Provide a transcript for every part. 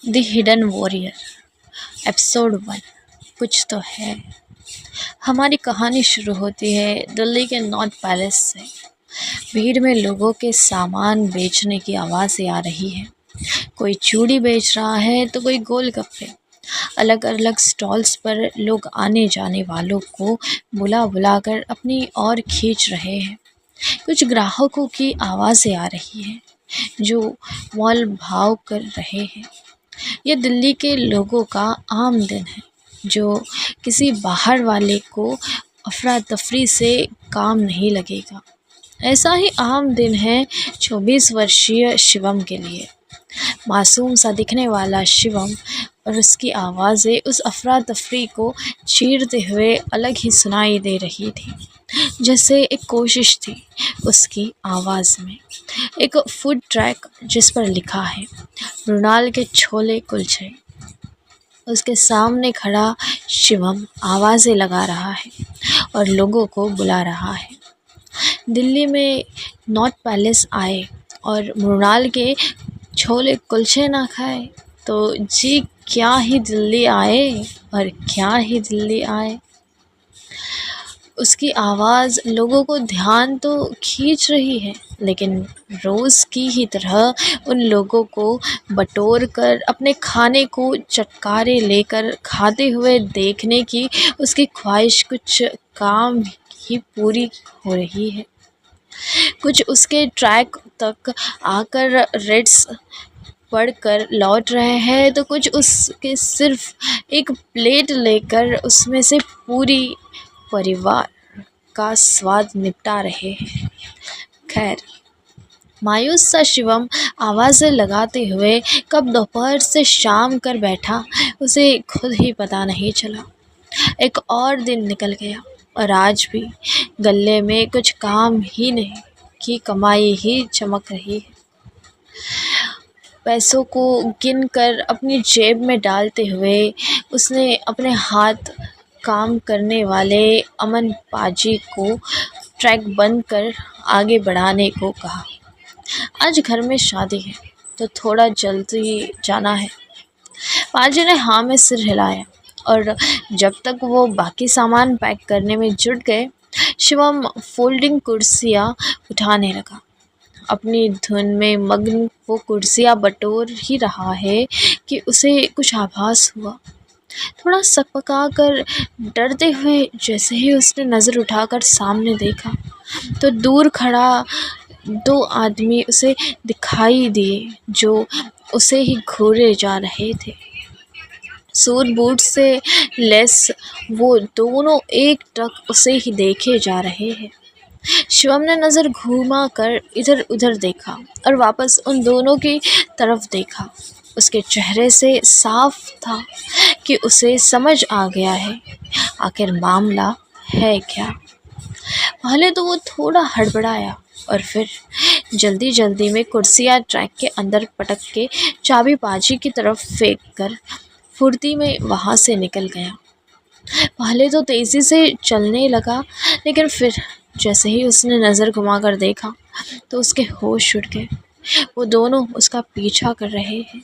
The hidden warrior episode 1। कुछ तो है। हमारी कहानी शुरू होती है दिल्ली के नॉर्थ पैलेस से। भीड़ में लोगों के सामान बेचने की आवाज़ें आ रही है। कोई चूड़ी बेच रहा है तो कोई गोलगप्पे। अलग अलग स्टॉल्स पर लोग आने जाने वालों को बुला बुला कर अपनी ओर खींच रहे हैं। कुछ ग्राहकों की आवाज़ें आ रही हैं जो मोल भाव कर रहे हैं। ये दिल्ली के लोगों का आम दिन है जो किसी बाहर वाले को अफरा तफरी से काम नहीं लगेगा। ऐसा ही आम दिन है 24 वर्षीय शिवम के लिए। मासूम सा दिखने वाला शिवम और उसकी आवाज़ें उस अफरा तफरी को चीरते हुए अलग ही सुनाई दे रही थी। जैसे एक कोशिश थी उसकी आवाज़ में। एक फूड ट्रैक जिस पर लिखा है मृणाल के छोले कुलचे। उसके सामने खड़ा शिवम आवाज़ें लगा रहा है और लोगों को बुला रहा है। दिल्ली में नॉर्थ पैलेस आए और मृणाल के छोले कुलचे ना खाए तो जी क्या ही दिल्ली आए और क्या ही दिल्ली आए। उसकी आवाज़ लोगों को ध्यान तो खींच रही है लेकिन रोज़ की ही तरह उन लोगों को बटोर कर अपने खाने को चटकारे लेकर खाते हुए देखने की उसकी ख्वाहिश कुछ काम ही पूरी हो रही है। कुछ उसके ट्रैक तक आकर रेड्स पढ़कर लौट रहे हैं तो कुछ उसके सिर्फ एक प्लेट लेकर उसमें से पूरी परिवार का स्वाद निपटा रहे हैं। खैर, मायूस सा शिवम आवाज़ें लगाते हुए कब दोपहर से शाम कर बैठा उसे खुद ही पता नहीं चला। एक और दिन निकल गया और आज भी गले में कुछ काम ही नहीं की कमाई ही चमक रही है। पैसों को गिन कर अपनी जेब में डालते हुए उसने अपने हाथ काम करने वाले अमन पाजी को ट्रैक बंद कर आगे बढ़ाने को कहा। आज घर में शादी है तो थोड़ा जल्दी जाना है। पाजी ने हाँ में सिर हिलाया और जब तक वो बाकी सामान पैक करने में जुट गए शिवम फोल्डिंग कुर्सियाँ उठाने लगा। अपनी धुन में मग्न वो कुर्सियाँ बटोर ही रहा है कि उसे कुछ आभास हुआ। थोड़ा सकपका कर डरते हुए जैसे ही उसने नज़र उठाकर सामने देखा तो दूर खड़ा दो आदमी उसे दिखाई दिए जो उसे ही घूरे जा रहे थे। सूट बूट से लेस वो दोनों एक टक उसे ही देखे जा रहे हैं। शिवम ने नज़र घुमा कर इधर उधर देखा और वापस उन दोनों की तरफ देखा। उसके चेहरे से साफ था कि उसे समझ आ गया है आखिर मामला है क्या। पहले तो वो थोड़ा हड़बड़ाया और फिर जल्दी जल्दी में कुर्सियाँ ट्रैक के अंदर पटक के चाबी पाजी की तरफ फेंक कर फुर्ती में वहाँ से निकल गया। पहले तो तेज़ी से चलने लगा लेकिन फिर जैसे ही उसने नज़र घुमाकर देखा तो उसके होश उड़ गए। वो दोनों उसका पीछा कर रहे हैं।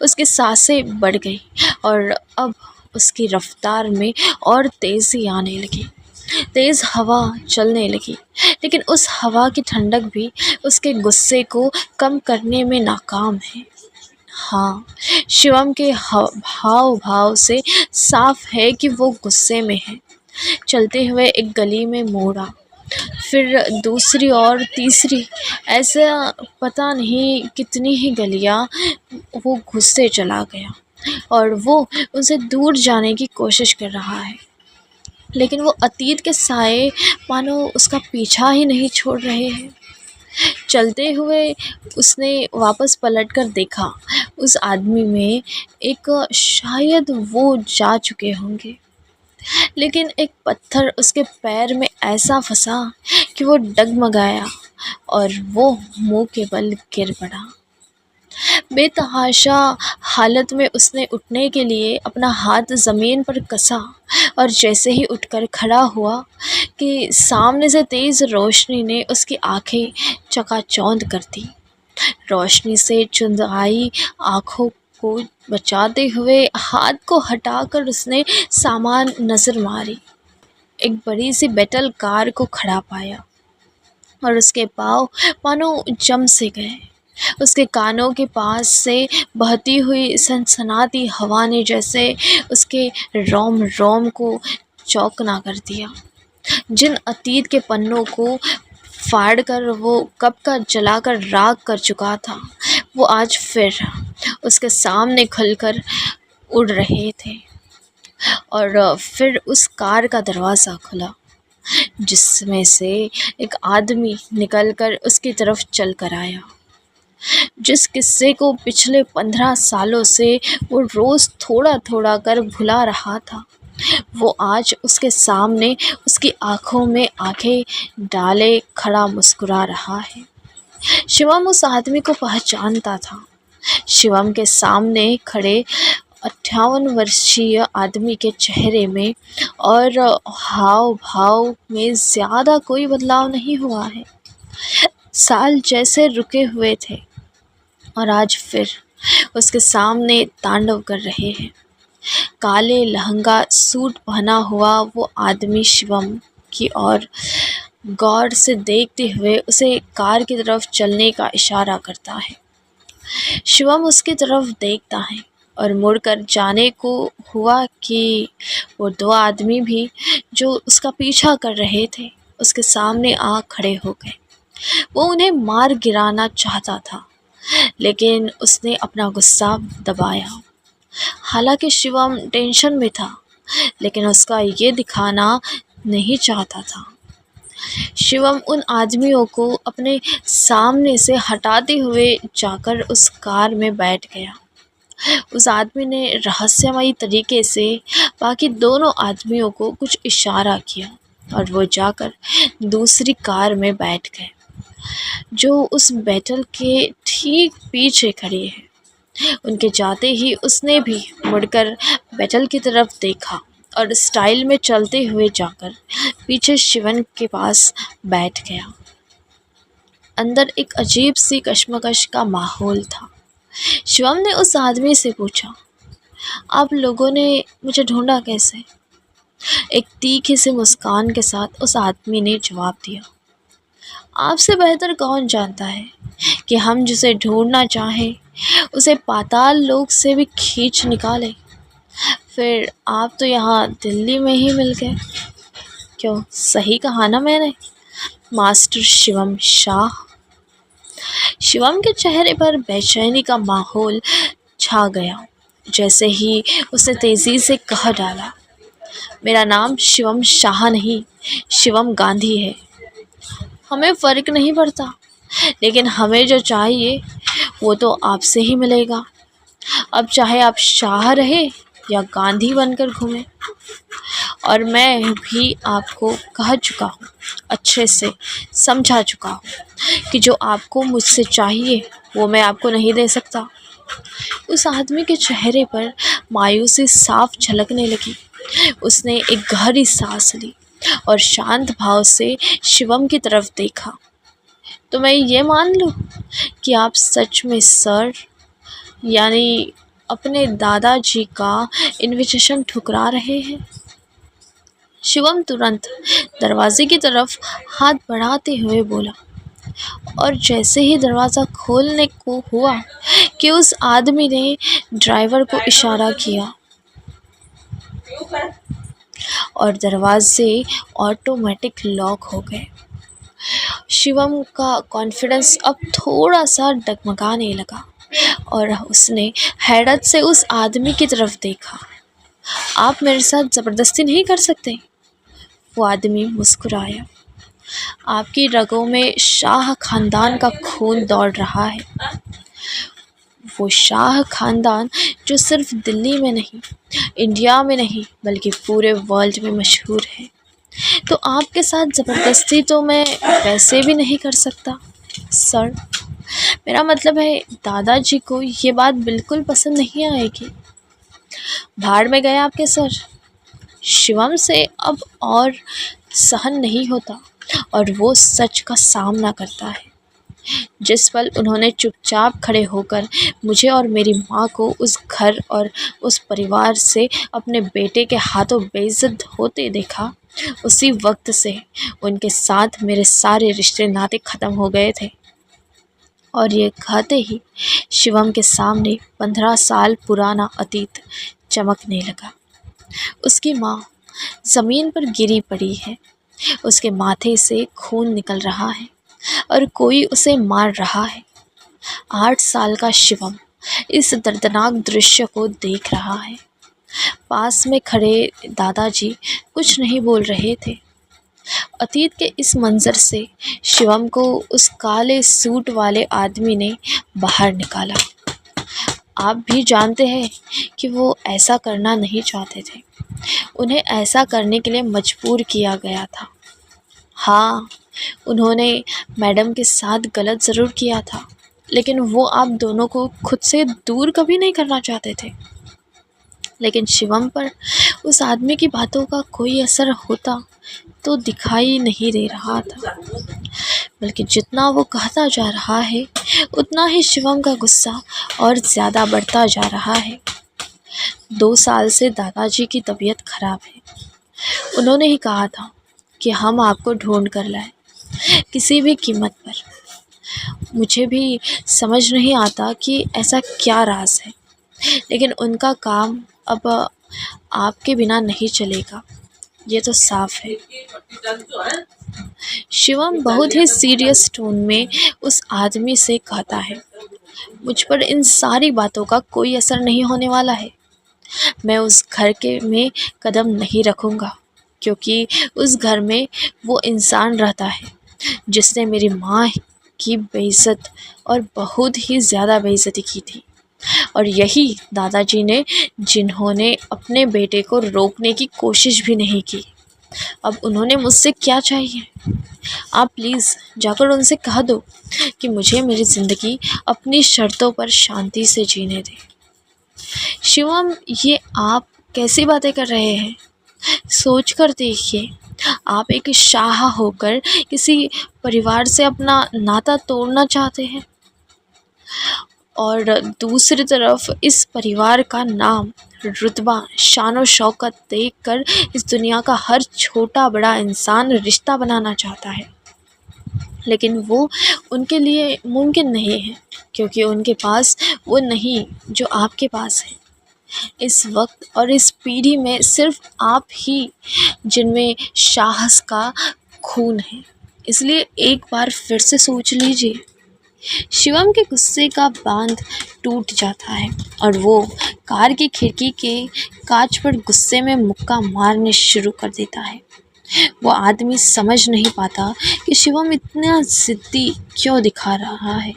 उसकी सांसें बढ़ गई और अब उसकी रफ्तार में और तेज़ी आने लगी। तेज़ हवा चलने लगी लेकिन उस हवा की ठंडक भी उसके गुस्से को कम करने में नाकाम है। हाँ, शिवम के हाव भाव से साफ है कि वो गुस्से में है। चलते हुए एक गली में मोड़ा, फिर दूसरी और तीसरी, ऐसा पता नहीं कितनी ही गलियां वो घुसते चला गया और वो उनसे दूर जाने की कोशिश कर रहा है लेकिन वो अतीत के साए मानो उसका पीछा ही नहीं छोड़ रहे हैं। चलते हुए उसने वापस पलटकर देखा उस आदमी में एक शायद वो जा चुके होंगे लेकिन एक पत्थर उसके पैर में ऐसा फंसा कि वो डगमगाया और वो मुंह के बल गिर पड़ा। बेतहाशा हालत में उसने उठने के लिए अपना हाथ ज़मीन पर कसा और जैसे ही उठकर खड़ा हुआ कि सामने से तेज़ रोशनी ने उसकी आंखें चकाचौंध कर दी। रोशनी से चुंधाई आँखों को बचाते हुए हाथ को हटाकर उसने सामान नज़र मारी। एक बड़ी सी बैटल कार को खड़ा पाया और उसके पाँव मानो जम से गए। उसके कानों के पास से बहती हुई सनसनाती हवा ने जैसे उसके रोम रोम को चौकना कर दिया। जिन अतीत के पन्नों को फाड़ कर वो कब का जलाकर राख कर चुका था, वो आज फिर उसके सामने खुलकर उड़ रहे थे। और फिर उस कार का दरवाज़ा खुला, जिसमें से एक आदमी निकलकर उसकी तरफ चल कर आया। जिस किस्से को पिछले 15 सालों से वो रोज़ थोड़ा थोड़ा कर भुला रहा था, वो आज उसके सामने उसकी आंखों में आंखें डाले खड़ा मुस्कुरा रहा है। शिवम उस आदमी को पहचानता था। शिवम के सामने खड़े 58 वर्षीय आदमी के चेहरे में और हाव भाव में ज़्यादा कोई बदलाव नहीं हुआ है। साल जैसे रुके हुए थे और आज फिर उसके सामने तांडव कर रहे हैं। काले लहंगा सूट पहना हुआ वो आदमी शिवम की ओर गौर से देखते हुए उसे कार की तरफ चलने का इशारा करता है। शिवम उसकी तरफ देखता है और मुड़कर जाने को हुआ कि वो दो आदमी भी जो उसका पीछा कर रहे थे उसके सामने आ खड़े हो गए। वो उन्हें मार गिराना चाहता था, लेकिन उसने अपना गुस्सा दबाया। हालांकि शिवम टेंशन में था, लेकिन उसका ये दिखाना नहीं चाहता था। शिवम उन आदमियों को अपने सामने से हटाते हुए जाकर उस कार में बैठ गया। उस आदमी ने रहस्यमयी तरीके से बाकी दोनों आदमियों को कुछ इशारा किया और वो जाकर दूसरी कार में बैठ गए, जो उस बैटल के ठीक पीछे खड़ी है। उनके जाते ही उसने भी मुड़कर बैटल की तरफ देखा और स्टाइल में चलते हुए जाकर पीछे शिवम के पास बैठ गया। अंदर एक अजीब सी कश्मकश का माहौल था। शिवम ने उस आदमी से पूछा, आप लोगों ने मुझे ढूंढा कैसे? एक तीखी सी मुस्कान के साथ उस आदमी ने जवाब दिया, आपसे बेहतर कौन जानता है कि हम जिसे ढूंढना चाहें उसे पाताल लोक से भी खींच निकाले। फिर आप तो यहाँ दिल्ली में ही मिल गए। क्यों, सही कहा ना मैंने, मास्टर शिवम शाह? शिवम के चेहरे पर बेचैनी का माहौल छा गया। जैसे ही उसने तेज़ी से कह डाला, मेरा नाम शिवम शाह नहीं, शिवम गांधी है। हमें फ़र्क नहीं पड़ता, लेकिन हमें जो चाहिए वो तो आपसे ही मिलेगा। अब चाहे आप शाह रहे या गांधी बनकर घूमें। और मैं भी आपको कह चुका हूँ, अच्छे से समझा चुका हूँ कि जो आपको मुझसे चाहिए वो मैं आपको नहीं दे सकता। उस आदमी के चेहरे पर मायूसी साफ झलकने लगी। उसने एक गहरी सांस ली और शांत भाव से शिवम की तरफ देखा। तो मैं ये मान लूँ कि आप सच में सर, यानी अपने दादाजी का इनविटेशन ठुकरा रहे हैं? शिवम तुरंत दरवाजे की तरफ हाथ बढ़ाते हुए बोला, और जैसे ही दरवाज़ा खोलने को हुआ कि उस आदमी ने ड्राइवर को इशारा किया और दरवाजे ऑटोमेटिक लॉक हो गए। शिवम का कॉन्फिडेंस अब थोड़ा सा डगमगाने लगा और उसने हैरत से उस आदमी की तरफ देखा। आप मेरे साथ ज़बरदस्ती नहीं कर सकते? वो आदमी मुस्कुराया। आपकी रगों में शाह खानदान का खून दौड़ रहा है। वो शाह खानदान जो सिर्फ दिल्ली में नहीं, इंडिया में नहीं, बल्कि पूरे वर्ल्ड में मशहूर है। तो आपके साथ ज़बरदस्ती तो मैं वैसे भी नहीं कर सकता सर। मेरा मतलब है, दादाजी को ये बात बिल्कुल पसंद नहीं आएगी। भाड़ में गए आपके सर। शिवम से अब और सहन नहीं होता और वो सच का सामना करता है। जिस पल उन्होंने चुपचाप खड़े होकर मुझे और मेरी माँ को उस घर और उस परिवार से अपने बेटे के हाथों बेइज्जत होते देखा, उसी वक्त से उनके साथ मेरे सारे रिश्ते नाते ख़त्म हो गए थे। और ये कहते ही शिवम के सामने 15 साल पुराना अतीत चमकने लगा। उसकी माँ ज़मीन पर गिरी पड़ी है, उसके माथे से खून निकल रहा है और कोई उसे मार रहा है। 8 साल का शिवम इस दर्दनाक दृश्य को देख रहा है। पास में खड़े दादाजी कुछ नहीं बोल रहे थे। अतीत के इस मंज़र से शिवम को उस काले सूट वाले आदमी ने बाहर निकाला। आप भी जानते हैं कि वो ऐसा करना नहीं चाहते थे, उन्हें ऐसा करने के लिए मजबूर किया गया था। हाँ, उन्होंने मैडम के साथ गलत ज़रूर किया था, लेकिन वो आप दोनों को खुद से दूर कभी नहीं करना चाहते थे। लेकिन शिवम पर उस आदमी की बातों का कोई असर होता तो दिखाई नहीं दे रहा था, बल्कि जितना वो कहता जा रहा है उतना ही शिवम का गुस्सा और ज़्यादा बढ़ता जा रहा है। 2 साल से दादाजी की तबीयत खराब है। उन्होंने ही कहा था कि हम आपको ढूंढ कर लाएं, किसी भी कीमत पर। मुझे भी समझ नहीं आता कि ऐसा क्या राज है, लेकिन उनका काम अब आपके बिना नहीं चलेगा, ये तो साफ है। शिवम बहुत ही सीरियस टोन में उस आदमी से कहता है, मुझ पर इन सारी बातों का कोई असर नहीं होने वाला है। मैं उस घर के में कदम नहीं रखूँगा, क्योंकि उस घर में वो इंसान रहता है जिसने मेरी माँ की बेइज्जत और बहुत ही ज़्यादा बेइज्जती की थी। और यही दादाजी ने जिन्होंने अपने बेटे को रोकने की कोशिश भी नहीं की। अब उन्होंने मुझसे क्या चाहिए? आप प्लीज़ जाकर उनसे कह दो कि मुझे मेरी ज़िंदगी अपनी शर्तों पर शांति से जीने दें। शिवम, ये आप कैसी बातें कर रहे हैं? सोच कर देखिए, आप एक शाह होकर किसी परिवार से अपना नाता तोड़ना चाहते हैं और दूसरी तरफ इस परिवार का नाम, रुतबा, शान और शौकत देखकर इस दुनिया का हर छोटा बड़ा इंसान रिश्ता बनाना चाहता है। लेकिन वो उनके लिए मुमकिन नहीं है, क्योंकि उनके पास वो नहीं जो आपके पास है। इस वक्त और इस पीढ़ी में सिर्फ आप ही जिनमें साहस का खून है, इसलिए एक बार फिर से सोच लीजिए। शिवम के गुस्से का बांध टूट जाता है और वो कार की खिड़की के कांच पर गुस्से में मुक्का मारने शुरू कर देता है। वो आदमी समझ नहीं पाता कि शिवम इतना ज़िद्दी क्यों दिखा रहा है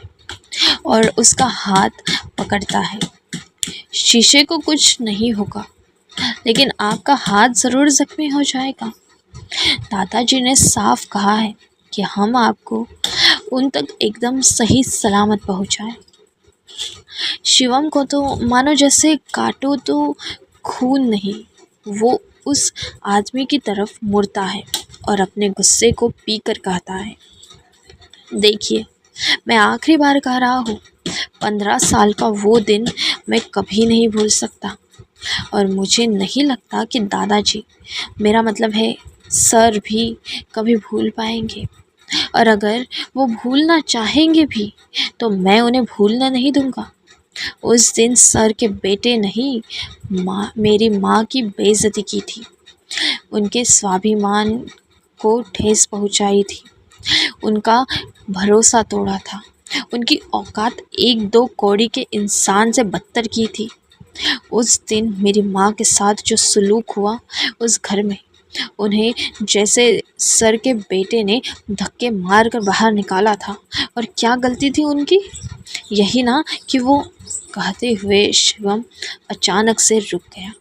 और उसका हाथ पकड़ता है। शीशे को कुछ नहीं होगा, लेकिन आपका हाथ ज़रूर ज़ख्मी हो जाएगा। दादाजी ने साफ कहा है कि हम आपको उन तक एकदम सही सलामत पहुंचाएं। शिवम को तो मानो जैसे काटो तो खून नहीं, वो उस आदमी की तरफ मुड़ता है और अपने गुस्से को पीकर कहता है, देखिए, मैं आखिरी बार कह रहा हूँ, 15 साल का वो दिन मैं कभी नहीं भूल सकता और मुझे नहीं लगता कि दादाजी, मेरा मतलब है सर, भी कभी भूल पाएंगे। और अगर वो भूलना चाहेंगे भी तो मैं उन्हें भूलना नहीं दूंगा। उस दिन सर के बेटे नहीं, मेरी माँ की बेइज्जती की थी, उनके स्वाभिमान को ठेस पहुँचाई थी, उनका भरोसा तोड़ा था, उनकी औकात 1-2 कौड़ी के इंसान से बदतर की थी। उस दिन मेरी माँ के साथ जो सलूक हुआ उस घर में, उन्हें जैसे सर के बेटे ने धक्के मार कर बाहर निकाला था। और क्या गलती थी उनकी? यही ना कि वो, कहते हुए शिवम अचानक से रुक गया।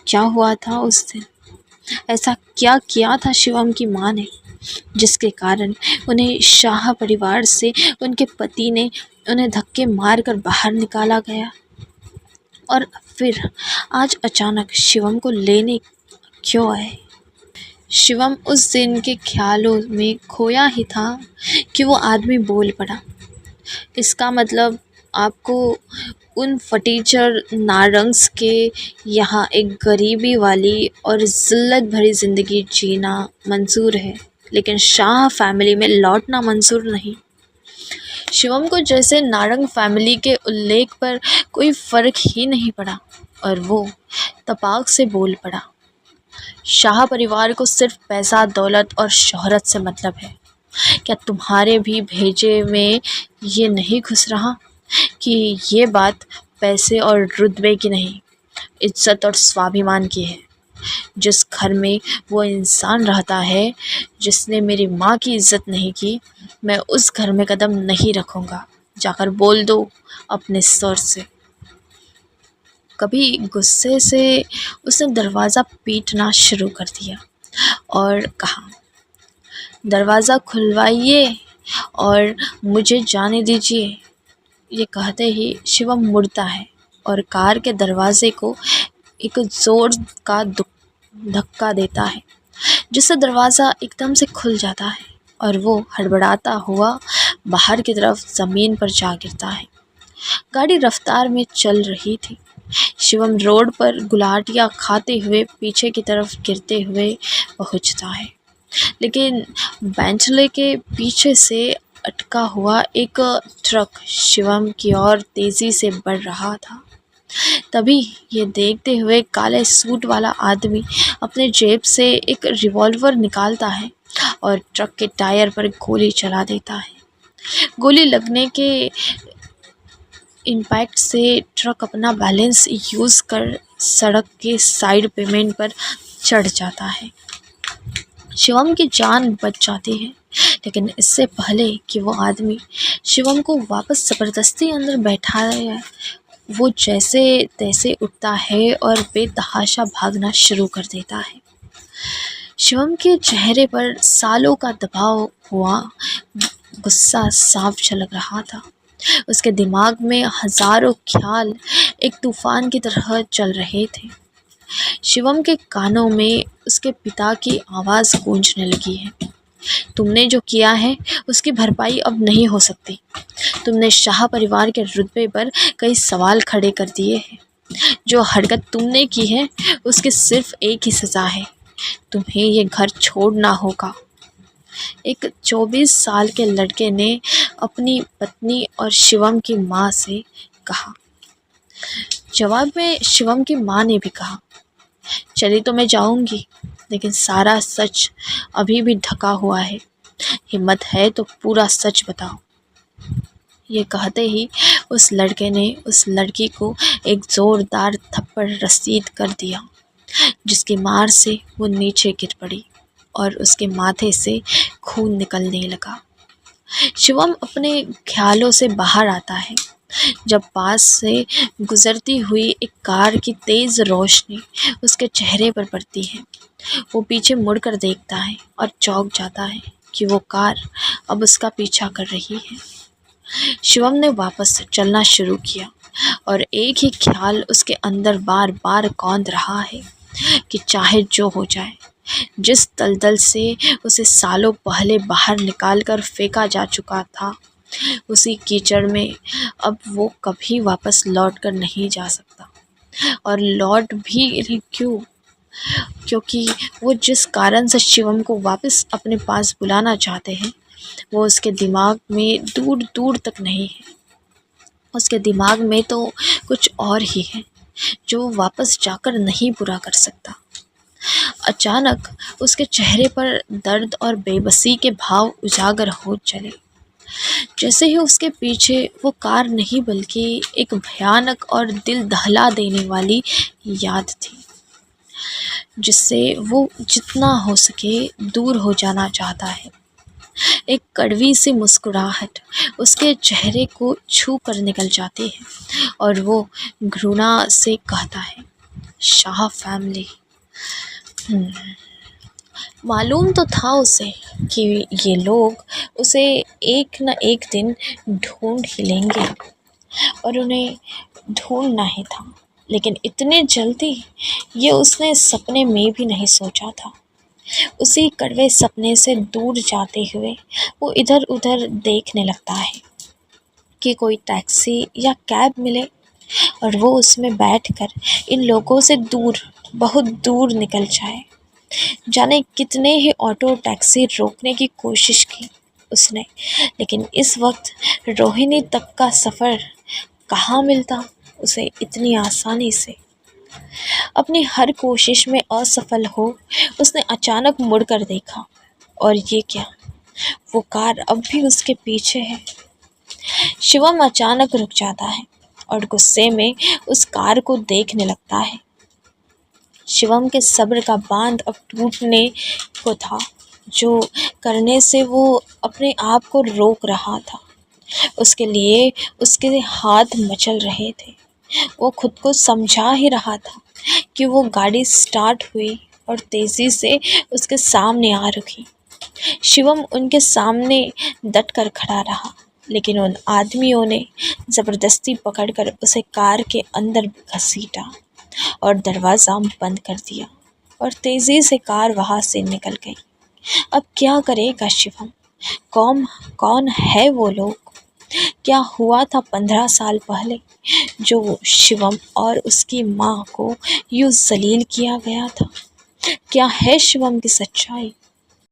क्या हुआ था उस दिन? ऐसा क्या किया था शिवम की माँ ने जिसके कारण उन्हें शाह परिवार से उनके पति ने उन्हें धक्के मार कर बाहर निकाला गया? और फिर आज अचानक शिवम को लेने क्यों आए? शिवम उस दिन के ख्यालों में खोया ही था कि वो आदमी बोल पड़ा। इसका मतलब आपको उन फटीचर नारंग्स के यहाँ एक गरीबी वाली और ज़िल्लत भरी ज़िंदगी जीना मंज़ूर है, लेकिन शाह फैमिली में लौटना मंज़ूर नहीं। शिवम को जैसे नारंग फैमिली के उल्लेख पर कोई फ़र्क ही नहीं पड़ा और वो तपाक से बोल पड़ा। शाह परिवार को सिर्फ पैसा, दौलत और शोहरत से मतलब है। क्या तुम्हारे भी भेजे में ये नहीं घुस रहा कि ये बात पैसे और रुतबे की नहीं, इज्जत और स्वाभिमान की है। जिस घर में वो इंसान रहता है जिसने मेरी माँ की इज्जत नहीं की, मैं उस घर में कदम नहीं रखूँगा। जाकर बोल दो अपने सर से। कभी गुस्से से उसने दरवाज़ा पीटना शुरू कर दिया और कहा, दरवाज़ा खुलवाइए और मुझे जाने दीजिए। ये कहते ही शिवम मुड़ता है और कार के दरवाजे को एक ज़ोर का धक्का देता है, जिससे दरवाज़ा एकदम से खुल जाता है और वो हड़बड़ाता हुआ बाहर की तरफ ज़मीन पर जा गिरता है। गाड़ी रफ्तार में चल रही थी। शिवम रोड पर गुलाटियाँ खाते हुए पीछे की तरफ गिरते हुए पहुंचता है, लेकिन बेंचले के पीछे से अटका हुआ एक ट्रक शिवम की ओर तेज़ी से बढ़ रहा था। तभी ये देखते हुए काले सूट वाला आदमी अपने जेब से एक रिवॉल्वर निकालता है और ट्रक के टायर पर गोली चला देता है। गोली लगने के इम्पैक्ट से ट्रक अपना बैलेंस यूज़ कर सड़क के साइड पेमेंट पर चढ़ जाता है। शिवम की जान बच जाती है, लेकिन इससे पहले कि वो आदमी शिवम को वापस ज़बरदस्ती अंदर बैठाए, वो जैसे तैसे उठता है और बेतहाशा भागना शुरू कर देता है। शिवम के चेहरे पर सालों का दबाव हुआ गुस्सा साफ झलक रहा था। उसके दिमाग में हजारों ख्याल एक तूफान की तरह चल रहे थे। शिवम के कानों में उसके पिता की आवाज़ गूंजने लगी है, तुमने जो किया है उसकी भरपाई अब नहीं हो सकती। तुमने शाह परिवार के रुतबे पर कई सवाल खड़े कर दिए हैं। जो हरकत तुमने की है उसकी सिर्फ एक ही सज़ा है, तुम्हें ये घर छोड़ना होगा। एक 24 साल के लड़के ने अपनी पत्नी और शिवम की माँ से कहा। जवाब में शिवम की माँ ने भी कहा, चली तो मैं जाऊंगी, लेकिन सारा सच अभी भी ढका हुआ है। हिम्मत है तो पूरा सच बताओ। ये कहते ही उस लड़के ने उस लड़की को एक ज़ोरदार थप्पड़ रसीद कर दिया, जिसकी मार से वो नीचे गिर पड़ी और उसके माथे से खून निकलने लगा। शिवम अपने ख्यालों से बाहर आता है जब पास से गुजरती हुई एक कार की तेज़ रोशनी उसके चेहरे पर पड़ती है। वो पीछे मुड़कर देखता है और चौंक जाता है कि वो कार अब उसका पीछा कर रही है। शिवम ने वापस चलना शुरू किया और एक ही ख्याल उसके अंदर बार बार कौंध रहा है कि चाहे जो हो जाए, जिस दलदल से उसे सालों पहले बाहर निकालकर फेंका जा चुका था, उसी कीचड़ में अब वो कभी वापस लौट कर नहीं जा सकता। और लौट भी क्यों, क्योंकि वो जिस कारण से शिवम को वापस अपने पास बुलाना चाहते हैं वो उसके दिमाग में दूर दूर तक नहीं है। उसके दिमाग में तो कुछ और ही है जो वापस जाकर नहीं पूरा कर सकता। अचानक उसके चेहरे पर दर्द और बेबसी के भाव उजागर हो चले, जैसे ही उसके पीछे वो कार नहीं बल्कि एक भयानक और दिल दहला देने वाली याद थी, जिससे वो जितना हो सके दूर हो जाना चाहता है। एक कड़वी सी मुस्कुराहट उसके चेहरे को छू कर निकल जाती है और वो घृणा से कहता है, शाह फैमिली। मालूम तो था उसे कि ये लोग उसे एक न एक दिन ढूंढ ही लेंगे और उन्हें ढूंढना ही था, लेकिन इतने जल्दी ये उसने सपने में भी नहीं सोचा था। उसी कड़वे सपने से दूर जाते हुए वो इधर उधर देखने लगता है कि कोई टैक्सी या कैब मिले और वो उसमें बैठकर इन लोगों से दूर, बहुत दूर निकल जाए। जाने कितने ही ऑटो टैक्सी रोकने की कोशिश की उसने, लेकिन इस वक्त रोहिणी तक का सफ़र कहाँ मिलता उसे इतनी आसानी से। अपनी हर कोशिश में असफल हो उसने अचानक मुड़कर देखा, और ये क्या, वो कार अब भी उसके पीछे है। शिवम अचानक रुक जाता है और गुस्से में उस कार को देखने लगता है। शिवम के सब्र का बांध अब टूटने को था, जो करने से वो अपने आप को रोक रहा था। उसके लिए उसके हाथ मचल रहे थे। वो खुद को समझा ही रहा था कि वो गाड़ी स्टार्ट हुई और तेज़ी से उसके सामने आ रुकी। शिवम उनके सामने डट कर खड़ा रहा, लेकिन उन आदमियों ने ज़बरदस्ती पकड़कर उसे कार के अंदर घसीटा और दरवाज़ा बंद कर दिया और तेज़ी से कार वहाँ से निकल गई। अब क्या करेगा शिवम? कौन कौन है वो लोग? क्या हुआ था 15 साल पहले जो शिवम और उसकी माँ को यूँ जलील किया गया था? क्या है शिवम की सच्चाई?